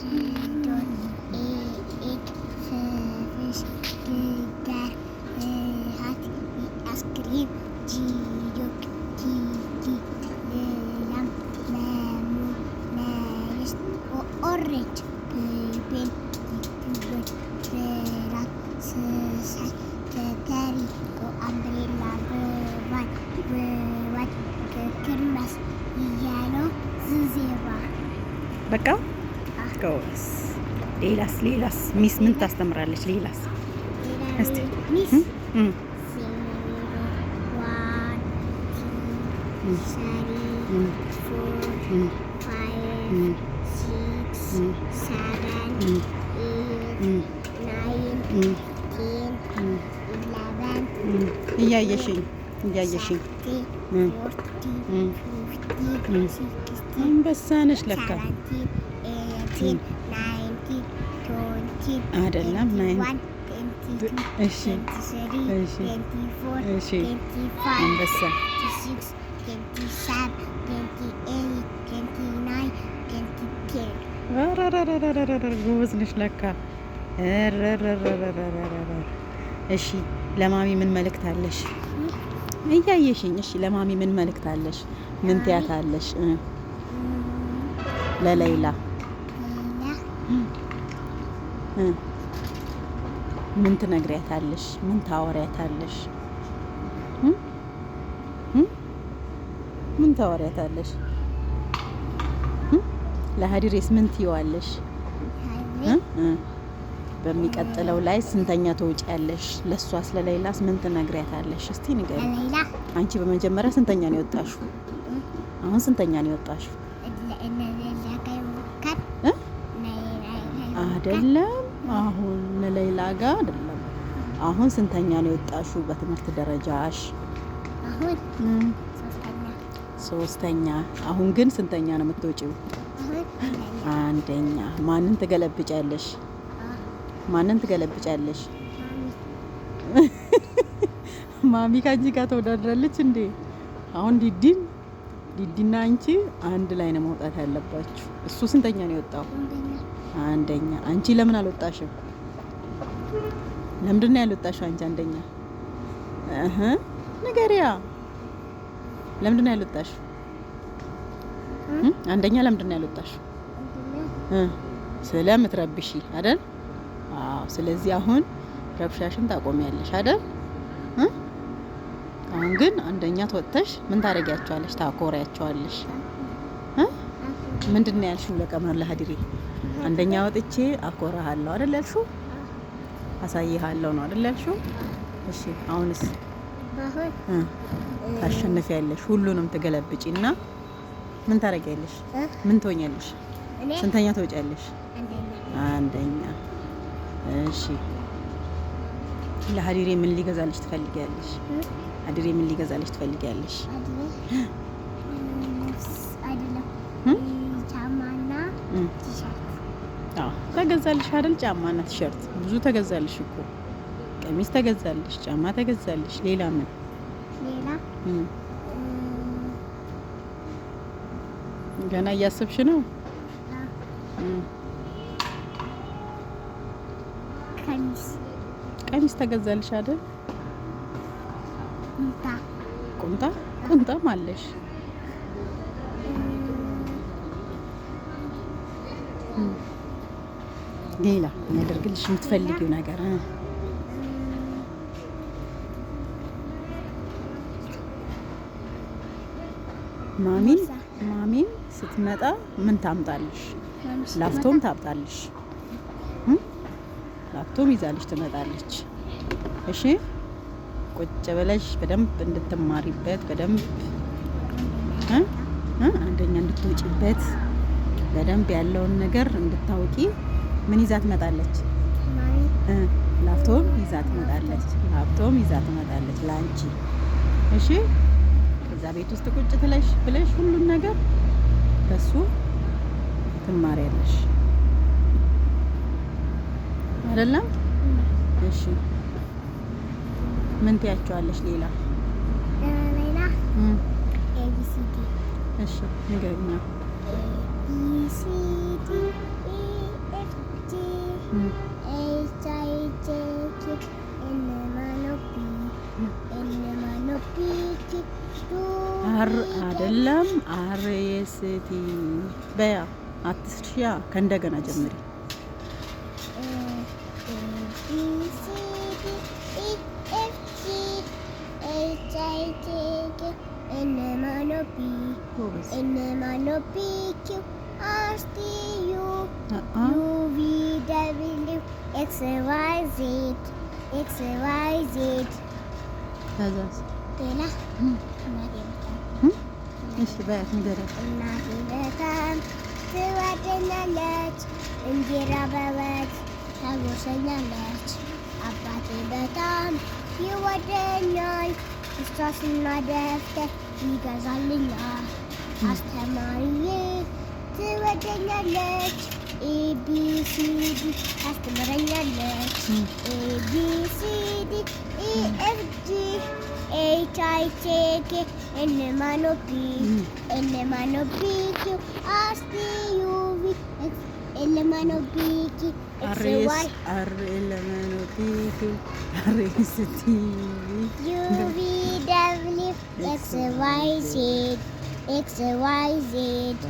Don't eat fish, that hot ice cream, G-Duck, Kiki, lamb, lemon, maris, orange, pin, rat, secretary, umbrella, what, Christmas, yellow, zebra. በቃ ጎበዝ። ሌላስ ሚስ ምን ታስተምራለች? ሌላስ እስቲ ሚስ 0 1 2 3 4 5 6 7 8 9 10 11 እያየሽኝ አንበሳ ነሽ ለካ። አይደለም እሺ አንበሳ ጎበዝ ነሽ ለካ። እሺ ለማሚ ምን መልእክት አለሽ? እያየሽኝ። እሺ ለማሚ ምን መልእክት አለሽ? ምን ትያታለሽ? ለሌላ ምን ትነግሪያታለሽ? ምን ታወሪያታለሽ? ምን ታወሪያታለሽ? ለሀዲሬስ ምን ትይዋለሽ? በሚቀጥለው ላይ ስንተኛ ትወጪያለሽ? ለሷስ ለሌላስ ምን ትነግሪያታለሽ? እስቲ ንገሪ። አንቺ በመጀመሪያ ስንተኛ ነው የወጣሽው? አሁን ስንተኛ ነው የወጣሽው? አይደለም አሁን ለሌላ ጋር አይደለም። አሁን ስንተኛ ነው የወጣሽው በትምህርት ደረጃሽ? አሁን ሶስተኛ። አሁን ግን ስንተኛ ነው የምትወጪው? አንደኛ። ማንን ትገለብጫለሽ? ማሚ ካንቺ ጋር ተወዳድራለች እንዴ? አሁን ዲዲና አንቺ አንድ ላይ ነው መውጣት ያለባችሁ። እሱ ስንተኛ ነው የወጣው? አንደኛ። አንቺ ለምን አልወጣሽም? ለምንድን ነው ያልወጣሽው አንቺ አንደኛ? ንገሪያ። ለምንድን ነው ያልወጣሽው? አንደኛ ለምንድን ነው ያልወጣሽው? ስለምትረብሺ አይደል? አዎ። ስለዚህ አሁን ረብሻሽን ታቆሚያለሽ አይደል? አሁን ግን አንደኛ ተወጥተሽ ምን ታረጊያቸዋለሽ? ታኮሪያቸዋለሽ። ምንድን ነው ያልሽው ለቀመር ለሀዲሬ? አንደኛ ወጥቼ አኮራሃለሁ አይደል ያልሽው? አሳይሃለሁ ነው አይደል ያልሽው? እሺ አሁንስ ታሸንፊያለሽ። ሁሉንም ትገለብጪና ምን ታረጊያለሽ? ምን ትሆኛለሽ? ስንተኛ ትወጫለሽ? አንደኛ። እሺ ለሀዲሬ ምን ሊገዛልሽ ትፈልጊያለሽ? ሀዲሬ ምን ሊገዛልሽ ትፈልጊያለሽ? ጫማና ቲሸርት። አዎ ተገዛልሽ አይደል? ጫማና ቲሸርት ብዙ ተገዛልሽ እኮ። ቀሚስ ተገዛልሽ፣ ጫማ ተገዛልሽ። ሌላ ምን? ገና እያሰብሽ ነው? ቀሚስ ተገዛልሽ አይደል? ቁምጣም አለሽ። ሌላ የሚያደርግልሽ የምትፈልጊው ነገር? ማሚን ስትመጣ ምን ታምጣልሽ? ላፍቶም ታምጣልሽ። ላፍቶም ይዛልሽ ትመጣለች። እሺ ቁጭ ብለሽ በደንብ እንድትማሪበት፣ በደንብ አንደኛ እንድትወጪበት፣ በደንብ ያለውን ነገር እንድታውቂ ምን ይዛ ትመጣለች? ላፍቶም ይዛ ትመጣለች ላንቺ። እሺ ከዛ ቤት ውስጥ ቁጭ ብለሽ ሁሉን ነገር በሱ ትማሪያለሽ አይደለም? እሺ ምን ትያቸዋለሽ? ሌላ ABCD። እሺ ንገሪኛ። ABCD አር አይደለም አር ኤስ ቲ በያ አትሽያ ከእንደገና ጀምሪ። እሺ በያት ንገረኝ። እናቴ በጣም ትወደኛለች፣ እንጀራ በወጥ ታጎርሰኛለች። አባቴ በጣም ይወደኛል፣ እርሳስና ደብተር ይገዛልኛል። አስተማሪዬ ትወደኛለች፣ ኤቢሲዲ ታስተምረኛለች። ኤቢሲዲ ኢኤፍጂ ኤች አይ ጄ ኬ ኤል ኤም ኤን ኦ ፒ ኤል ኤም ኤን ኦ ፒ ኪው አር ኤስ ቲ ዩ ቪ ኤል ኤም ኤን ኦ ፒ ኪው ኤክስ ዋይ አር ኤል ኤም ኤን ኦ ፒ ኪው አር ኤስ ቲ ዩ ቪ ደብሊው ኤክስ ዋይ ዜድ